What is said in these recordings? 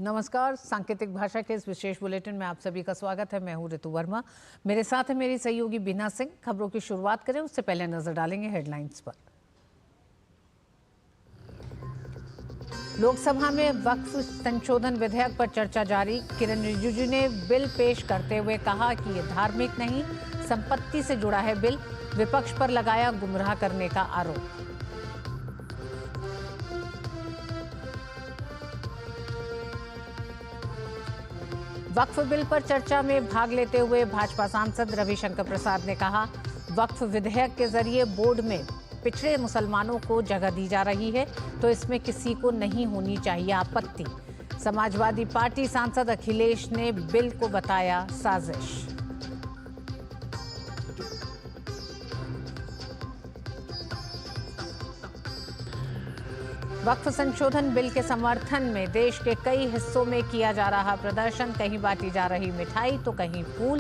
नमस्कार, सांकेतिक भाषा के इस विशेष बुलेटिन में आप सभी का स्वागत है। मैं हूं ऋतु वर्मा, मेरे साथ है मेरी सहयोगी बीना सिंह। खबरों की शुरुआत करें उससे पहले नजर डालेंगे हेडलाइंस पर। लोकसभा में वक्फ संशोधन विधेयक पर चर्चा जारी। किरण रिजिजू ने बिल पेश करते हुए कहा कि ये धार्मिक नहीं, संपत्ति से जुड़ा है बिल। विपक्ष पर लगाया गुमराह करने का आरोप। वक्फ बिल पर चर्चा में भाग लेते हुए भाजपा सांसद रविशंकर प्रसाद ने कहा, वक्फ विधेयक के जरिए बोर्ड में पिछड़े मुसलमानों को जगह दी जा रही है तो इसमें किसी को नहीं होनी चाहिए आपत्ति। समाजवादी पार्टी सांसद अखिलेश ने बिल को बताया साजिश। वक्फ संशोधन बिल के समर्थन में देश के कई हिस्सों में किया जा रहा प्रदर्शन। कहीं बांटी जा रही मिठाई तो कहीं फूल।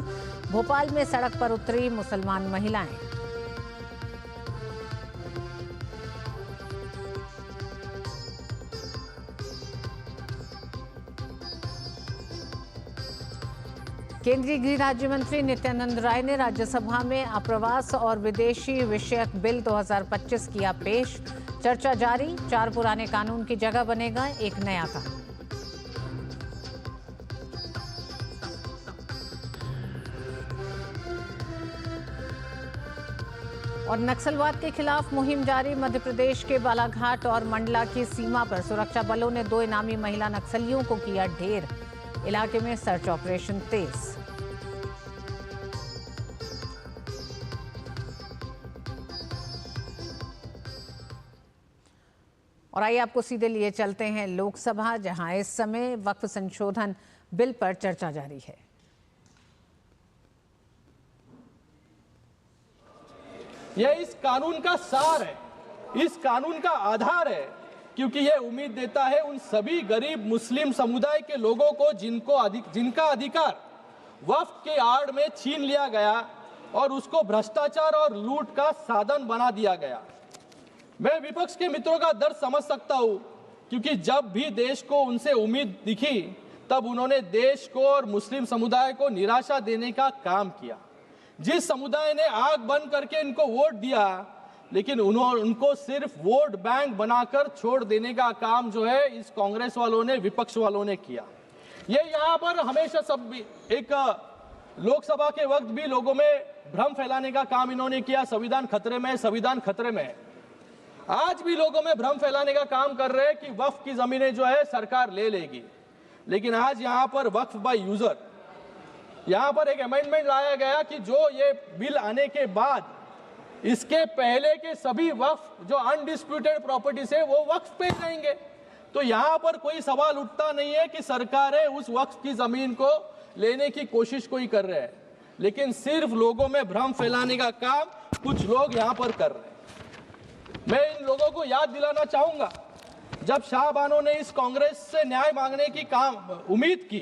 भोपाल में सड़क पर उतरी मुसलमान महिलाएं। केंद्रीय गृह राज्य मंत्री नित्यानंद राय ने राज्यसभा में आप्रवास और विदेशी विषयक बिल 2025 किया पेश। चर्चा जारी। 4 पुराने कानून की जगह बनेगा एक नया कानून। और नक्सलवाद के खिलाफ मुहिम जारी। मध्य प्रदेश के बालाघाट और मंडला की सीमा पर सुरक्षा बलों ने 2 इनामी महिला नक्सलियों को किया ढेर। इलाके में सर्च ऑपरेशन तेज। और आइए आपको सीधे लिए चलते हैं लोकसभा, जहां इस समय वक्फ संशोधन बिल पर चर्चा जारी है। यह इस कानून का सार है, इस कानून का आधार है, क्योंकि यह उम्मीद देता है उन सभी गरीब मुस्लिम समुदाय के लोगों को जिनका अधिकार वक्फ के आड़ में छीन लिया गया और उसको भ्रष्टाचार और लूट का साधन बना दिया गया। मैं विपक्ष के मित्रों का दर्द समझ सकता हूं, क्योंकि जब भी देश को उनसे उम्मीद दिखी तब उन्होंने देश को और मुस्लिम समुदाय को निराशा देने का काम किया। जिस समुदाय ने आंख बंद करके इनको वोट दिया, लेकिन उनको सिर्फ वोट बैंक बनाकर छोड़ देने का काम जो है इस कांग्रेस वालों ने, विपक्ष वालों ने किया। ये यहाँ पर हमेशा सब एक लोकसभा के वक्त भी लोगों में भ्रम फैलाने का काम इन्होंने किया। संविधान खतरे में है, संविधान खतरे में है। आज भी लोगों में भ्रम फैलाने का काम कर रहे हैं कि वक्फ की जमीनें जो है सरकार ले लेगी। लेकिन आज यहाँ पर वक्फ बाय यूजर, यहाँ पर एक अमेंडमेंट लाया गया कि जो ये बिल आने के बाद इसके पहले के सभी वक्फ जो अनडिस्प्यूटेड प्रॉपर्टीज है वो वक्फ पे जाएंगे। तो यहाँ पर कोई सवाल उठता नहीं है कि सरकारें उस वक्फ की जमीन को लेने की कोशिश कोई कर रहे हैं, लेकिन सिर्फ लोगों में भ्रम फैलाने का काम कुछ लोग यहाँ पर कर रहे हैं। मैं इन लोगों को याद दिलाना चाहूंगा, जब शाहबानो ने इस कांग्रेस से न्याय मांगने की उम्मीद की,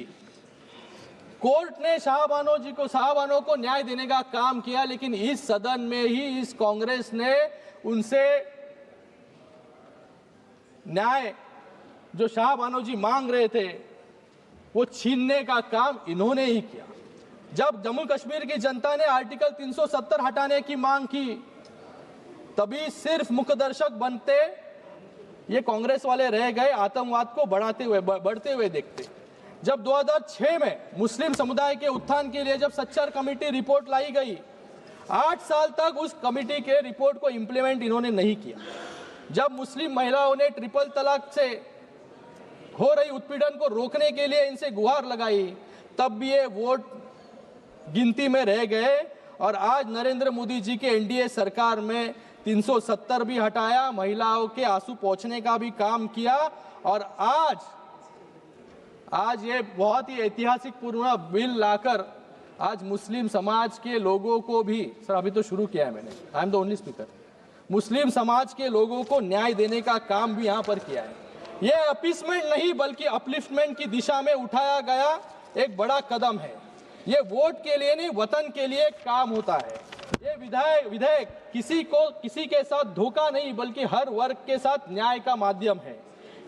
कोर्ट ने शाहबानो को न्याय देने का काम किया, लेकिन इस सदन में ही इस कांग्रेस ने उनसे न्याय जो शाहबानो जी मांग रहे थे वो छीनने का काम इन्होंने ही किया। जब जम्मू कश्मीर की जनता ने आर्टिकल 370 हटाने की मांग की, तभी सिर्फ मुखदर्शक बनते ये कांग्रेस वाले रह गए, आतंकवाद को बढ़ते हुए देखते। जब 2006 में मुस्लिम समुदाय के उत्थान के लिए जब सच्चर कमेटी रिपोर्ट लाई गई, 8 साल तक उस कमेटी के रिपोर्ट को इंप्लीमेंट इन्होंने नहीं किया। जब मुस्लिम महिलाओं ने ट्रिपल तलाक से हो रही उत्पीड़न को रोकने के लिए इनसे गुहार लगाई, तब भी ये वोट गिनती में रह गए। और आज नरेंद्र मोदी जी के एनडीए सरकार में 370 भी हटाया, महिलाओं के आंसू पोंछने का भी काम किया। और आज ये बहुत ही ऐतिहासिक पूर्ण बिल लाकर आज मुस्लिम समाज के लोगों को भी, सर अभी तो शुरू किया है मैंने, I am the only speaker, Muslim समाज के लोगों को न्याय देने का काम भी यहाँ पर किया है। ये अपीसमेंट नहीं बल्कि अपलिफ्टमेंट की दिशा में उठाया गया एक बड़ा कदम है। ये वोट के लिए नहीं, वतन के लिए काम होता है। ये विधेयक किसी के साथ धोखा नहीं बल्कि हर वर्ग के साथ न्याय का माध्यम है।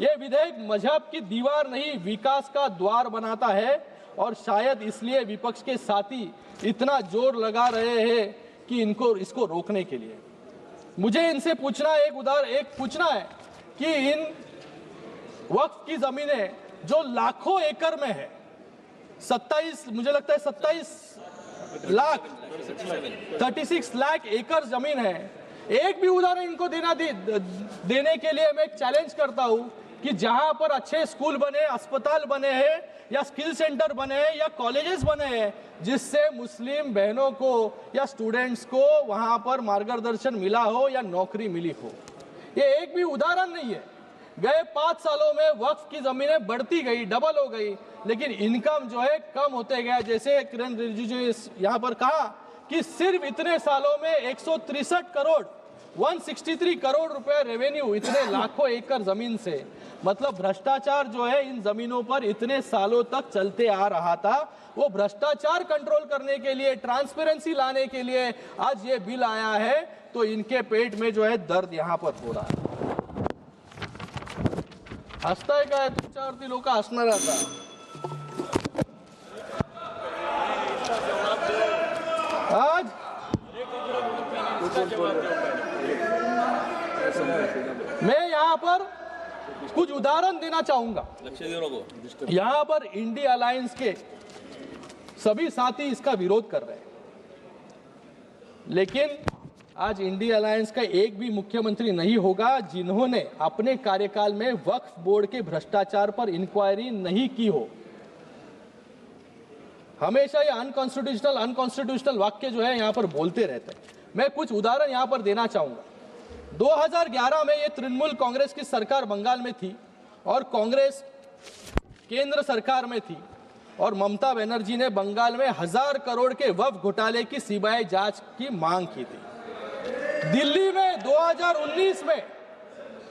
ये विधेयक मजहब की दीवार नहीं, विकास का द्वार बनाता है और शायद इसलिए विपक्ष के साथी इतना जोर लगा रहे हैं कि इसको रोकने के लिए। मुझे इनसे पूछना है कि इन वक्फ की जमीनें जो लाखों एकड़ में है, 36 लाख एकड़ जमीन है, एक भी उदाहरण इनको देने के लिए मैं चैलेंज करता हूं कि जहां पर अच्छे स्कूल बने, अस्पताल बने हैं या स्किल सेंटर बने हैं या कॉलेजेस बने हैं जिससे मुस्लिम बहनों को या स्टूडेंट्स को वहां पर मार्गदर्शन मिला हो या नौकरी मिली हो। ये एक भी उदाहरण नहीं है। गए 5 सालों में वक्फ की जमीनें बढ़ती गई, डबल हो गई, लेकिन इनकम जो है कम होते गया। जैसे किरण रिजिजू यहाँ पर कहा कि सिर्फ इतने सालों में 163 करोड़ रुपए रेवेन्यू, इतने लाखों एकड़ जमीन से। मतलब भ्रष्टाचार जो है इन जमीनों पर इतने सालों तक चलते आ रहा था, वो भ्रष्टाचार कंट्रोल करने के लिए, ट्रांसपेरेंसी लाने के लिए आज ये बिल आया है, तो इनके पेट में जो है दर्द यहाँ पर हो रहा है। हसताय काय तुमच्यावरती लोक हसणार आता। आज मैं यहाँ पर कुछ उदाहरण देना चाहूंगा। यहाँ पर इंडी अलायंस के सभी साथी इसका विरोध कर रहे हैं, लेकिन आज इंडी अलायंस का एक भी मुख्यमंत्री नहीं होगा जिन्होंने अपने कार्यकाल में वक्फ बोर्ड के भ्रष्टाचार पर इंक्वायरी नहीं की हो। हमेशा ये अनकॉन्स्टिट्यूशनल वाक्य जो है यहाँ पर बोलते रहते हैं। मैं कुछ उदाहरण यहाँ पर देना चाहूंगा। 2011 में ये तृणमूल कांग्रेस की सरकार बंगाल में थी और कांग्रेस केंद्र सरकार में थी और ममता बनर्जी ने बंगाल में 1000 करोड़ के वक्फ घोटाले की सीबीआई जांच की मांग की थी। दिल्ली में 2019 में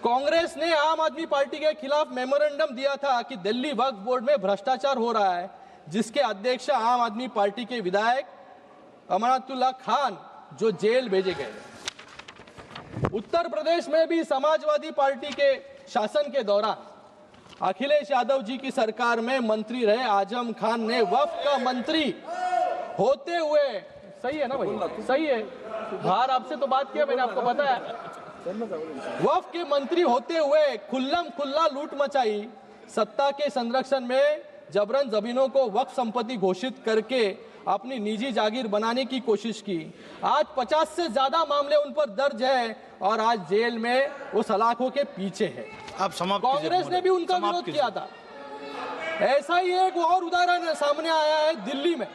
कांग्रेस ने आम आदमी पार्टी के खिलाफ मेमोरेंडम दिया था कि दिल्ली वक्फ बोर्ड में भ्रष्टाचार हो रहा है, जिसके अध्यक्ष आम आदमी पार्टी के विधायक अमनातुल्लाह खान जो जेल भेजे गए। उत्तर प्रदेश में भी समाजवादी पार्टी के शासन के दौरान अखिलेश यादव जी की सरकार में मंत्री रहे आजम खान ने वक्फ का मंत्री होते हुए, सही है ना भाई, सही है, बाहर आपसे तो बात किया मैंने, आपको बताया, वक्फ के मंत्री होते हुए खुल्लम खुल्ला लूट मचाई, सत्ता के संरक्षण में जबरन जमीनों को वक्फ संपत्ति घोषित करके अपनी निजी जागीर बनाने की कोशिश की। आज 50 से ज्यादा मामले उन पर दर्ज है और आज जेल में वो सलाखों के पीछे है। आप समाप्त कांग्रेस ने भी उनका विरोध किया था। ऐसा ही एक और उदाहरण सामने आया है दिल्ली में,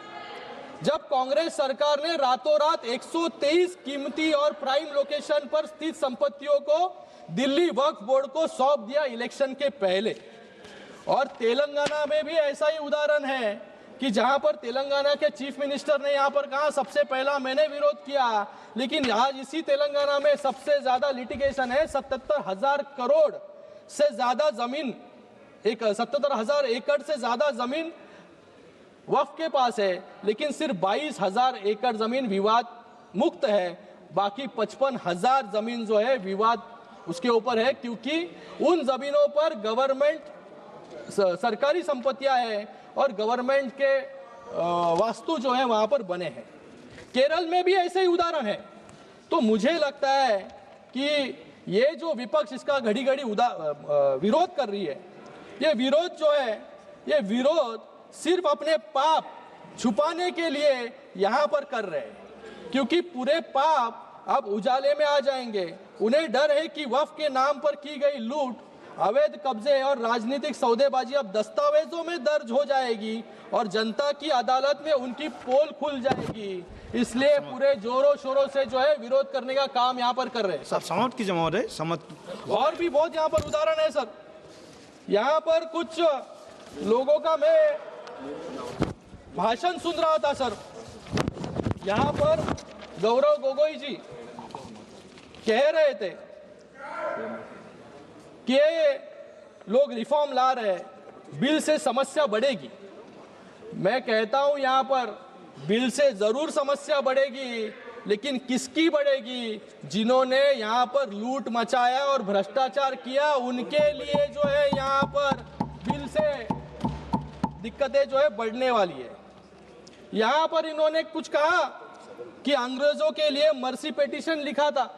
जब कांग्रेस सरकार ने रातों रात 123 कीमती और प्राइम लोकेशन पर स्थित संपत्तियों को दिल्ली वक्फ बोर्ड को सौंप दिया इलेक्शन के पहले। और तेलंगाना में भी ऐसा ही उदाहरण है कि जहां पर तेलंगाना के चीफ मिनिस्टर ने यहां पर कहा सबसे पहला मैंने विरोध किया, लेकिन आज इसी तेलंगाना में सबसे ज्यादा लिटिगेशन है। 77,000 करोड़ से ज्यादा जमीन, 77,000 एकड़ से ज्यादा जमीन वक्फ के पास है, लेकिन सिर्फ 22,000 एकड़ जमीन विवाद मुक्त है। बाकी 55,000 जमीन जो है विवाद उसके ऊपर है, क्योंकि उन जमीनों पर गवर्नमेंट सरकारी संपत्तियां हैं और गवर्नमेंट के वास्तु जो है वहां पर बने हैं। केरल में भी ऐसे ही उदाहरण है। तो मुझे लगता है कि ये जो विपक्ष इसका घड़ी घड़ी विरोध कर रही है, ये विरोध जो है, ये विरोध सिर्फ अपने पाप छुपाने के लिए यहां पर कर रहे हैं, क्योंकि पूरे पाप अब उजाले में आ जाएंगे। उन्हें डर है कि वक्फ के नाम पर की गई लूट, अवैध कब्जे और राजनीतिक सौदेबाजी अब दस्तावेजों में दर्ज हो जाएगी और जनता की अदालत में उनकी पोल खुल जाएगी। इसलिए पूरे जोरों शोरों से जो है विरोध करने का काम यहाँ पर कर रहे हैं। सब समाप्त कीजिए महोदय, समाप्त। और भी बहुत यहाँ पर उदाहरण है सर। यहाँ पर कुछ लोगों का मैं भाषण सुन रहा था सर। यहाँ पर गौरव गोगोई जी कह रहे थे कि ये लोग रिफॉर्म ला रहे हैं, बिल से समस्या बढ़ेगी। मैं कहता हूं यहाँ पर बिल से जरूर समस्या बढ़ेगी, लेकिन किसकी बढ़ेगी? जिन्होंने यहाँ पर लूट मचाया और भ्रष्टाचार किया उनके लिए जो है यहाँ पर बिल से दिक्कतें जो है बढ़ने वाली है। यहाँ पर इन्होंने कुछ कहा कि अंग्रेजों के लिए मर्सी पिटीशन लिखा था।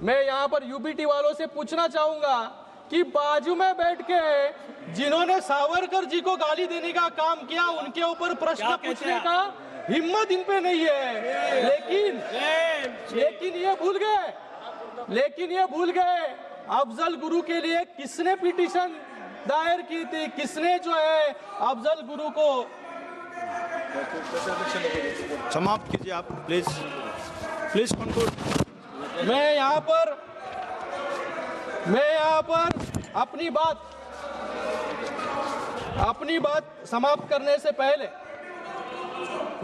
मैं यहाँ पर यूबीटी वालों से पूछना चाहूंगा कि बाजू में बैठ के जिन्होंने सावरकर जी को गाली देने का काम किया उनके ऊपर प्रश्न पूछने का हिम्मत इन पे नहीं है। लेकिन ये भूल गए अफजल गुरु के लिए किसने पिटीशन दायर की थी, किसने जो है अफजल गुरु को समाप्त कीजिए आप प्लीज कंक्लूड। मैं यहाँ पर अपनी बात समाप्त करने से पहले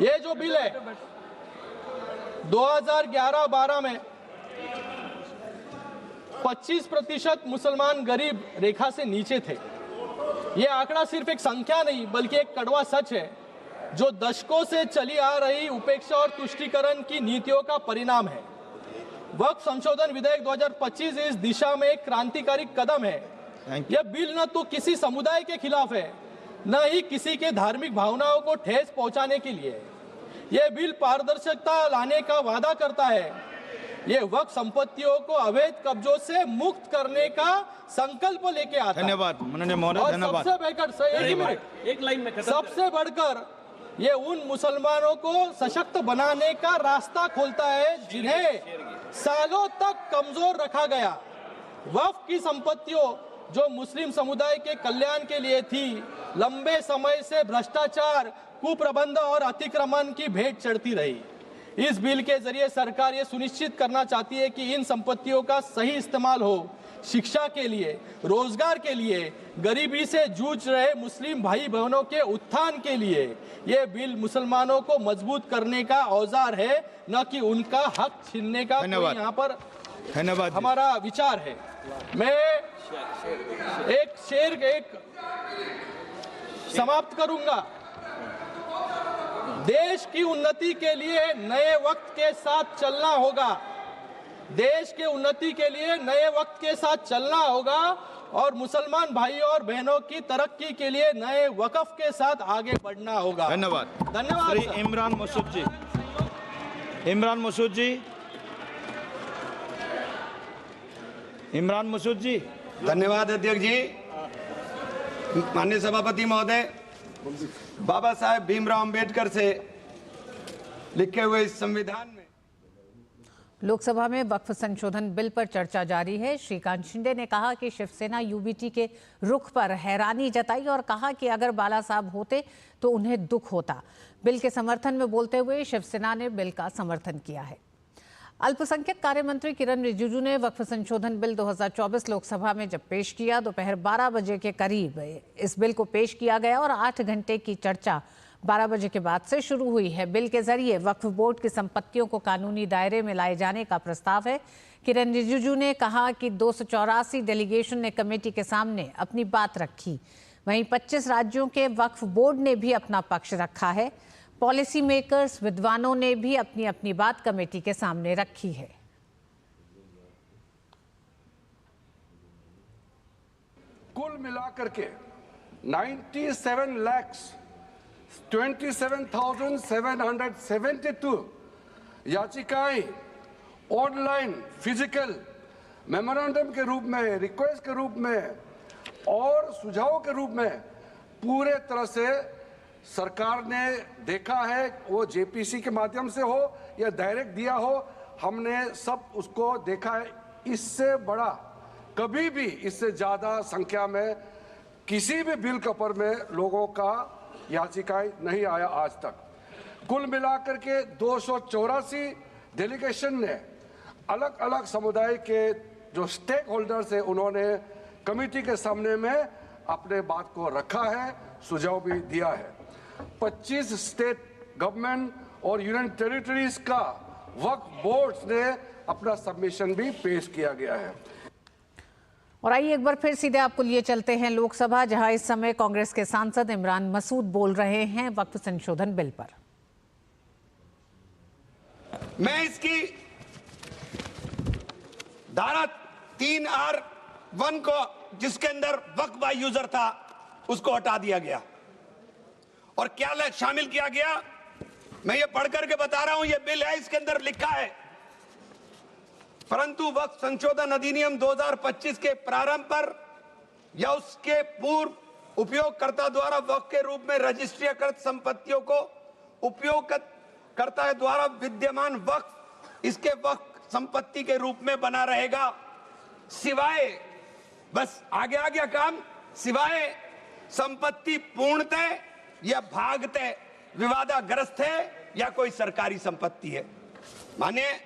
ये जो बिल है 2011-12 में 25% मुसलमान गरीब रेखा से नीचे थे। ये आंकड़ा सिर्फ एक संख्या नहीं बल्कि एक कड़वा सच है जो दशकों से चली आ रही उपेक्षा और तुष्टीकरण की नीतियों का परिणाम है। वक्फ संशोधन विधेयक 2025 इस दिशा में एक क्रांतिकारी कदम है। यह बिल न तो किसी समुदाय के खिलाफ है न ही किसी के धार्मिक भावनाओं को ठेस पहुंचाने के लिए। यह बिल पारदर्शिता लाने का वादा करता है। यह वक्फ संपत्तियों को अवैध कब्जों से मुक्त करने का संकल्प लेके आता है। धन्यवाद माननीय महोदय, धन्यवाद। सबसे बढ़कर ये उन मुसलमानों को सशक्त बनाने का रास्ता खोलता है जिन्हें सालों तक कमजोर रखा गया। वक्फ की संपत्तियों जो मुस्लिम समुदाय के कल्याण के लिए थी, लंबे समय से भ्रष्टाचार, कुप्रबंध और अतिक्रमण की भेंट चढ़ती रही। इस बिल के जरिए सरकार ये सुनिश्चित करना चाहती है कि इन संपत्तियों का सही इस्तेमाल हो, शिक्षा के लिए, रोजगार के लिए, गरीबी से जूझ रहे मुस्लिम भाई बहनों के उत्थान के लिए। ये बिल मुसलमानों को मजबूत करने का औजार है, न कि उनका हक छीनने का कोई यहाँ पर धन्यवाद हमारा विचार है। मैं एक समाप्त करूंगा। देश की उन्नति के लिए नए वक्त के साथ चलना होगा। देश के उन्नति के लिए नए वक्त के साथ चलना होगा और मुसलमान भाइयों और बहनों की तरक्की के लिए नए वक्फ के साथ आगे बढ़ना होगा। धन्यवाद। श्री इमरान मसूद जी। धन्यवाद अध्यक्ष जी। माननीय सभापति महोदय, बाबा साहेब भीमराव अंबेडकर से लिखे हुए इस संविधान में लोकसभा में वक्फ संशोधन बिल पर चर्चा जारी है। श्रीकांत शिंदे ने कहा कि शिवसेना यूबीटी के रुख पर हैरानी जताई और कहा कि अगर बाला साहब होते तो उन्हें दुख होता। बिल के समर्थन में बोलते हुए शिवसेना ने बिल का समर्थन किया है। अल्पसंख्यक कार्य मंत्री किरण रिजिजू ने वक्फ संशोधन बिल 2024 लोकसभा में जब पेश किया, दोपहर 12 बजे के करीब इस बिल को पेश किया गया और 8 घंटे की चर्चा 12 बजे के बाद से शुरू हुई है। बिल के जरिए वक्फ बोर्ड की संपत्तियों को कानूनी दायरे में लाए जाने का प्रस्ताव है। किरण रिजिजू ने कहा कि 284 डेलीगेशन ने कमेटी के सामने अपनी बात रखी। वहीं 25 राज्यों के वक्फ बोर्ड ने भी अपना पक्ष रखा है। पॉलिसी मेकर्स, विद्वानों ने भी अपनी अपनी बात कमेटी के सामने रखी है। कुल मिलाकर के 97,27,772 याचिकाएं ऑनलाइन, फिजिकल, मेमोरेंडम के रूप में, रिक्वेस्ट के रूप में और सुझाव के रूप में पूरे तरह से सरकार ने देखा है। वो जेपीसी के माध्यम से हो या डायरेक्ट दिया हो, हमने सब उसको देखा है। इससे बड़ा कभी भी, इससे ज्यादा संख्या में किसी भी बिल के ऊपर में लोगों का याचिकाएं नहीं आया आज तक। कुल मिलाकर के 284 डेलीगेशन ने अलग अलग समुदाय के जो स्टेक होल्डर्स है उन्होंने कमेटी के सामने में अपने बात को रखा है, सुझाव भी दिया है। 25 स्टेट गवर्नमेंट और यूनियन टेरिटरीज का वक्फ बोर्ड्स ने अपना सबमिशन भी पेश किया गया है। और आइए एक बार फिर सीधे आपको लिए चलते हैं लोकसभा, जहां इस समय कांग्रेस के सांसद इमरान मसूद बोल रहे हैं वक्फ संशोधन बिल पर। मैं इसकी धारा 3R1 को, जिसके अंदर वक्फ बाय यूजर था, उसको हटा दिया गया और क्या शामिल किया गया, मैं ये पढ़ करके बता रहा हूं। ये बिल है, इसके अंदर लिखा है, परंतु वक्फ संशोधन अधिनियम 2025 के प्रारंभ पर या उसके पूर्व उपयोगकर्ता द्वारा वक्फ के रूप में रजिस्ट्रीकृत संपत्तियों को उपयोगकर्ता द्वारा विद्यमान वक्फ इसके वक्फ संपत्ति के रूप में बना रहेगा, सिवाय, बस आगे आ गया काम, सिवाय संपत्ति पूर्णतः या भागतः विवादाग्रस्त है या कोई सरकारी संपत्ति है। माननीय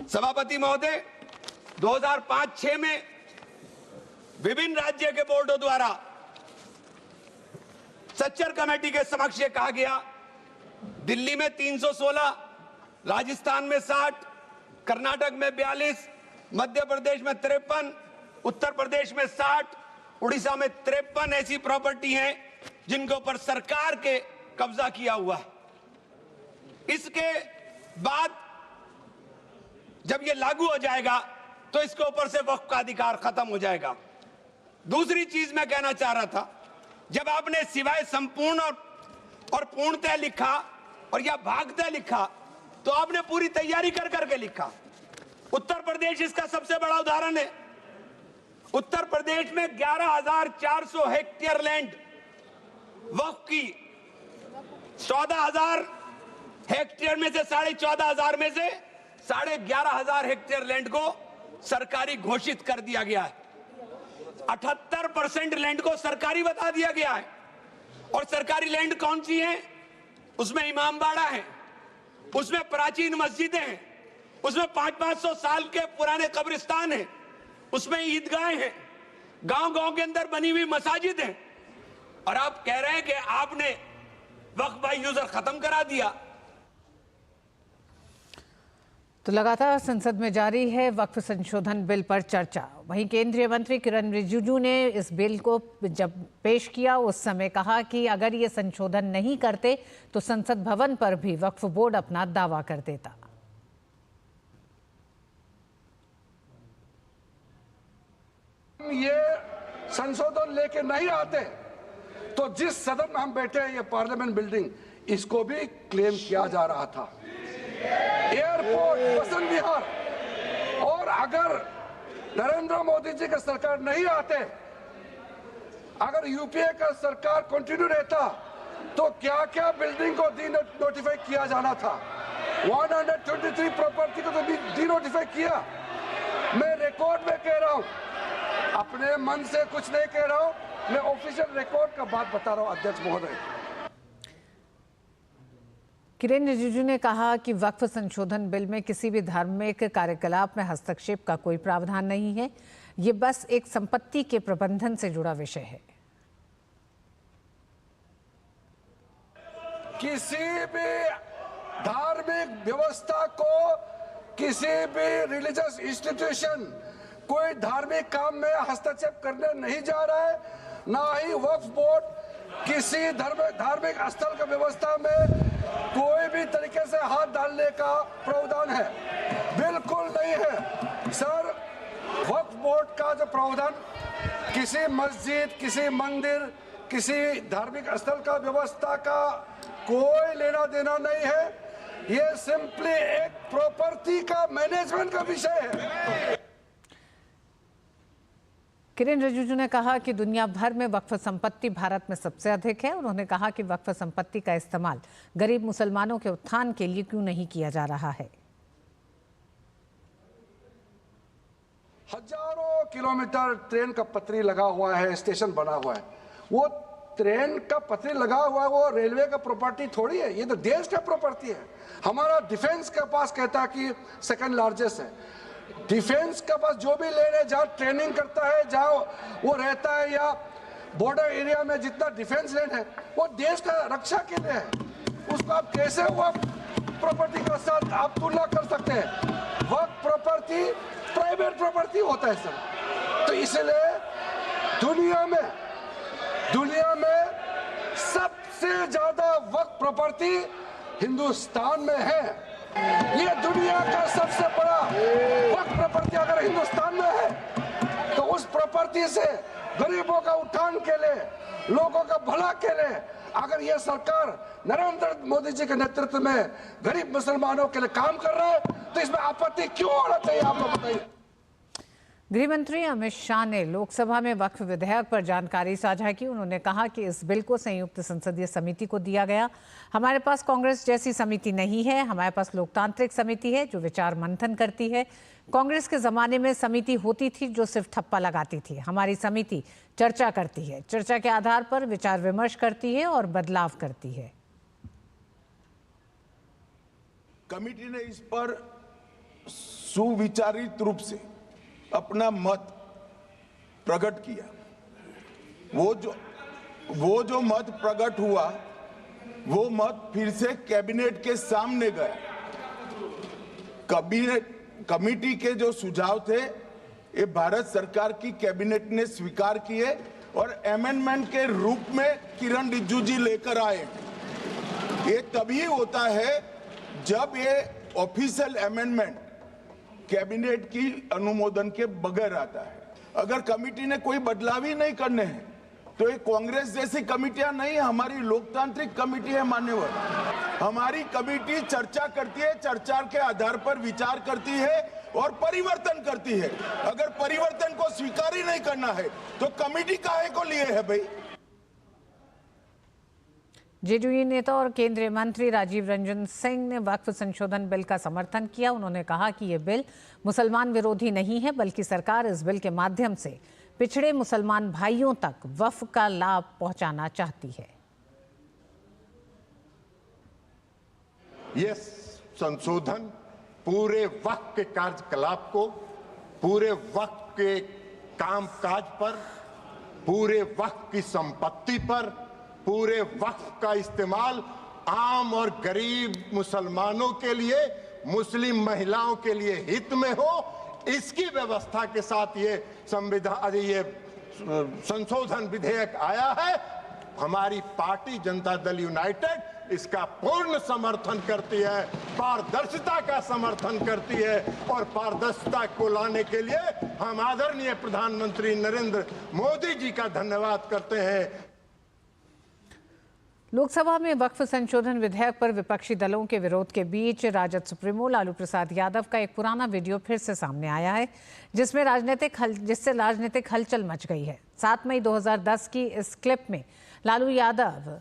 सभापति महोदय, 2005-6 में विभिन्न राज्य के बोर्डों द्वारा सच्चर कमेटी के समक्ष ये कहा गया, दिल्ली में 316, राजस्थान में 60, कर्नाटक में 42, मध्य प्रदेश में 53, उत्तर प्रदेश में 60, उड़ीसा में 53 ऐसी प्रॉपर्टी हैं जिनके ऊपर सरकार के कब्जा किया हुआ है। इसके बाद जब ये लागू हो जाएगा तो इसके ऊपर से वक्फ का अधिकार खत्म हो जाएगा। दूसरी चीज मैं कहना चाह रहा था, जब आपने सिवाय संपूर्ण और पूर्णतः लिखा और या भागतः लिखा, तो आपने पूरी तैयारी कर करके लिखा। उत्तर प्रदेश इसका सबसे बड़ा उदाहरण है। उत्तर प्रदेश में 11,400 हेक्टेयर लैंड वक्फ की, 14,000 हेक्टेयर में से 14,500 में से 11,500 हेक्टेयर लैंड को सरकारी घोषित कर दिया गया है। 78% लैंड को सरकारी बता दिया गया है। और सरकारी लैंड कौन सी है? उसमें इमामबाड़ा है, उसमें प्राचीन मस्जिदें हैं, उसमें 500-500 साल के पुराने कब्रिस्तान हैं, उसमें ईदगाहें हैं, गांव-गांव के अंदर बनी हुई मसाजिद हैं। और आप कह रहे हैं कि आपने वक्फ बाय यूजर खत्म करा दिया। तो लगातार संसद में जारी है वक्फ संशोधन बिल पर चर्चा। वहीं केंद्रीय मंत्री किरण रिजिजू ने इस बिल को जब पेश किया उस समय कहा कि अगर ये संशोधन नहीं करते तो संसद भवन पर भी वक्फ बोर्ड अपना दावा कर देता। ये संशोधन लेके नहीं आते तो जिस सदन में हम बैठे हैं, ये पार्लियामेंट बिल्डिंग, इसको भी क्लेम किया जा रहा था। एयरपोर्ट, बसंत विहार, और अगर नरेंद्र मोदी जी का सरकार नहीं आते, अगर यूपीए का सरकार कंटिन्यू रहता, तो क्या क्या बिल्डिंग को डी नोटिफाई किया जाना था। 123 प्रॉपर्टी को तो डी नोटिफाई किया। मैं रिकॉर्ड में कह रहा हूं, अपने मन से कुछ नहीं कह रहा हूं, मैं ऑफिशियल रिकॉर्ड का बात बता रहा हूं अध्यक्ष महोदय। किरण रिजिजू ने कहा कि वक्फ संशोधन बिल में किसी भी धार्मिक कार्यकलाप में हस्तक्षेप का कोई प्रावधान नहीं है। ये बस एक संपत्ति के प्रबंधन से जुड़ा विषय है। किसी भी धार्मिक व्यवस्था को, किसी भी रिलीजियस इंस्टीट्यूशन कोई धार्मिक काम में हस्तक्षेप करने नहीं जा रहा है। ना ही वक्फ बोर्ड किसी धार्मिक स्थल का व्यवस्था में कोई भी तरीके से हाथ डालने का प्रावधान है, बिल्कुल नहीं है सर। वक्फ बोर्ड का जो प्रावधान किसी मस्जिद, किसी मंदिर, किसी धार्मिक स्थल का व्यवस्था का कोई लेना देना नहीं है। ये सिंपली एक प्रॉपर्टी का मैनेजमेंट का विषय है। किरण रिजिजू ने कहा कि दुनिया भर में वक्फ संपत्ति भारत में सबसे अधिक है। उन्होंने कहा कि वक्फ संपत्ति का इस्तेमाल गरीब मुसलमानों के उत्थान के लिए क्यों नहीं किया जा रहा है। हजारों किलोमीटर ट्रेन का पटरी लगा हुआ है, स्टेशन बना हुआ है। वो ट्रेन का पटरी लगा हुआ है, वो रेलवे का प्रॉपर्टी थोड़ी है, ये तो देश का प्रॉपर्टी है। हमारा डिफेंस के पास कहता है कि सेकंड लार्जेस्ट है। डिफेंस के पास जो भी लैंड है, जहाँ ट्रेनिंग करता है, जहाँ वो रहता है, या बॉर्डर एरिया में जितना डिफेंस लैंड है, वो देश का रक्षा के लिए है। उसको आप कैसे वो प्रॉपर्टी के साथ आप तुलना कर सकते हैं? वक्त प्रॉपर्टी प्राइवेट प्रॉपर्टी होता है सर। तो इसलिए दुनिया में सबसे ज्यादा वक्त प्रॉपर्टी हिंदुस्तान में है। ये दुनिया का सबसे बड़ा वक्फ प्रॉपर्टी अगर हिंदुस्तान में है तो उस प्रॉपर्टी से गरीबों का उत्थान के लिए, लोगों का भला के लिए अगर ये सरकार नरेंद्र मोदी जी के नेतृत्व में गरीब मुसलमानों के लिए काम कर रहा है तो इसमें आपत्ति क्यों होना चाहिए, आप लोग बताइए। गृह मंत्री अमित शाह ने लोकसभा में वक्फ विधेयक पर जानकारी साझा की। उन्होंने कहा कि इस बिल को संयुक्त संसदीय समिति को दिया गया। हमारे पास कांग्रेस जैसी समिति नहीं है, हमारे पास लोकतांत्रिक समिति है जो विचार मंथन करती है। कांग्रेस के जमाने में समिति होती थी जो सिर्फ ठप्पा लगाती थी। हमारी समिति चर्चा करती है, चर्चा के आधार पर विचार विमर्श करती है और बदलाव करती है। कमेटी ने इस पर सुविचारित रूप से अपना मत प्रकट किया। वो जो मत प्रकट हुआ वो मत फिर से कैबिनेट के सामने गया। कमेटी के जो सुझाव थे ये भारत सरकार की कैबिनेट ने स्वीकार किए और अमेंडमेंट के रूप में किरण रिजिजू जी लेकर आए। ये तभी होता है जब ये ऑफिशियल अमेंडमेंट कैबिनेट की अनुमोदन के बगैर आता है। अगर कमेटी ने कोई बदलाव ही नहीं करने हैं तो ये कांग्रेस जैसी कमेटियां नहीं, हमारी लोकतांत्रिक कमेटी है मान्यवर। हमारी कमेटी चर्चा करती है, चर्चा के आधार पर विचार करती है और परिवर्तन करती है। अगर परिवर्तन को स्वीकार ही नहीं करना है तो कमेटी काहे को लिए है भाई। जेडीयू नेता और केंद्रीय मंत्री राजीव रंजन सिंह ने वक्फ संशोधन बिल का समर्थन किया। उन्होंने कहा कि यह बिल मुसलमान विरोधी नहीं है बल्कि सरकार इस बिल के माध्यम से पिछड़े मुसलमान भाइयों तक वक्फ का लाभ पहुंचाना चाहती है। यह संशोधन पूरे वक्फ के कार्यकलाप को, पूरे वक्फ के कामकाज पर, पूरे वक्फ की संपत्ति पर, पूरे वक्फ का इस्तेमाल आम और गरीब मुसलमानों के लिए, मुस्लिम महिलाओं के लिए हित में हो, इसकी व्यवस्था के साथ ये संशोधन विधेयक आया है। हमारी पार्टी जनता दल यूनाइटेड इसका पूर्ण समर्थन करती है, पारदर्शिता का समर्थन करती है और पारदर्शिता को लाने के लिए हम आदरणीय प्रधानमंत्री नरेंद्र मोदी जी का धन्यवाद करते हैं। लोकसभा में वक्फ संशोधन विधेयक पर विपक्षी दलों के विरोध के बीच राजद सुप्रीमो लालू प्रसाद यादव का एक पुराना वीडियो फिर से सामने आया है जिससे राजनीतिक हलचल मच गई है। 7 मई 2010 की इस क्लिप में लालू यादव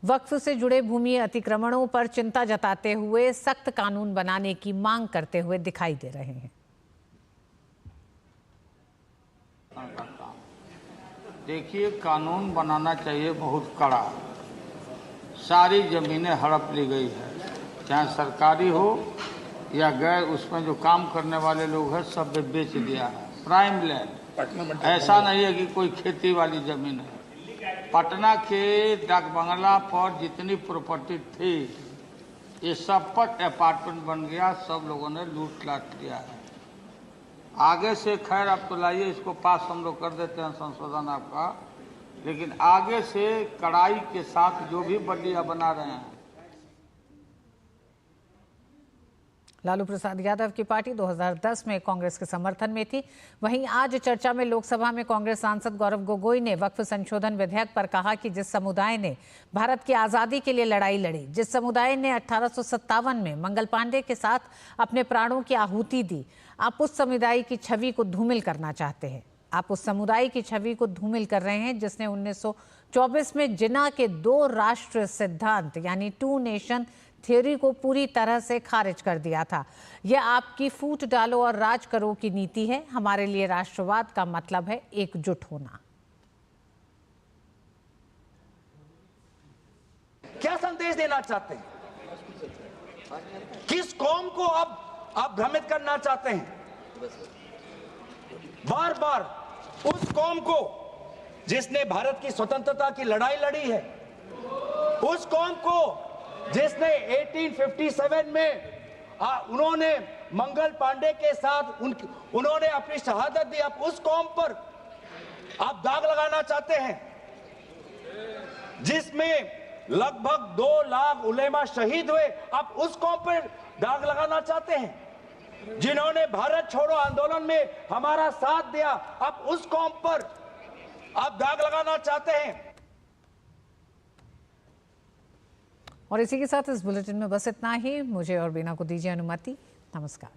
वक्फ से जुड़े भूमि अतिक्रमणों पर चिंता जताते हुए सख्त कानून बनाने की मांग करते हुए दिखाई दे रहे हैं। देखिए, कानून बनाना चाहिए बहुत कड़ा। सारी ज़मीनें हड़प ली गई है, चाहे सरकारी हो या गैर, उसमें जो काम करने वाले लोग हैं सब बेच दिया है। प्राइम लैंड, ऐसा नहीं है कि कोई खेती वाली ज़मीन है। पटना के डाक बंगला पर जितनी प्रॉपर्टी थी ये सब पर अपार्टमेंट बन गया, सब लोगों ने लूट लाट लिया है। आगे से खैर अब तो लाइए इसको पास हम लोग कर देते हैं संशोधन आपका, लेकिन आगे से कड़ाई के साथ जो भी बल्लियां बना रहे हैं। लालू प्रसाद यादव की पार्टी 2010 में कांग्रेस के समर्थन में थी। वहीं आज चर्चा में लोकसभा में कांग्रेस सांसद गौरव गोगोई ने वक्फ संशोधन विधेयक पर कहा कि जिस समुदाय ने भारत की आज़ादी के लिए लड़ाई लड़ी, जिस समुदाय ने 1857 में मंगल पांडे के साथ अपने प्राणों की आहुति दी, आप उस समुदाय की छवि को धूमिल करना चाहते हैं। आप उस समुदाय की छवि को धूमिल कर रहे हैं जिसने 1924 में जिन्ना के 2 राष्ट्र सिद्धांत यानी 2 नेशन थ्योरी को पूरी तरह से खारिज कर दिया था। यह आपकी फूट डालो और राज करो की नीति है। हमारे लिए राष्ट्रवाद का मतलब है एकजुट होना। क्या संदेश देना चाहते हैं? किस कौम को आप भ्रमित करना चाहते हैं? बार बार उस कौम को जिसने भारत की स्वतंत्रता की लड़ाई लड़ी है, उस कौम को जिसने 1857 में उन्होंने मंगल पांडे के साथ उन्होंने अपनी शहादत दी, आप उस कौम पर आप दाग लगाना चाहते हैं जिसमें लगभग 2 लाख उलेमा शहीद हुए, आप उस कौम पर दाग लगाना चाहते हैं? जिन्होंने भारत छोड़ो आंदोलन में हमारा साथ दिया, आप उस कौम पर आप दाग लगाना चाहते हैं? और इसी के साथ इस बुलेटिन में बस इतना ही। मुझे और बीना को दीजिए अनुमति। नमस्कार।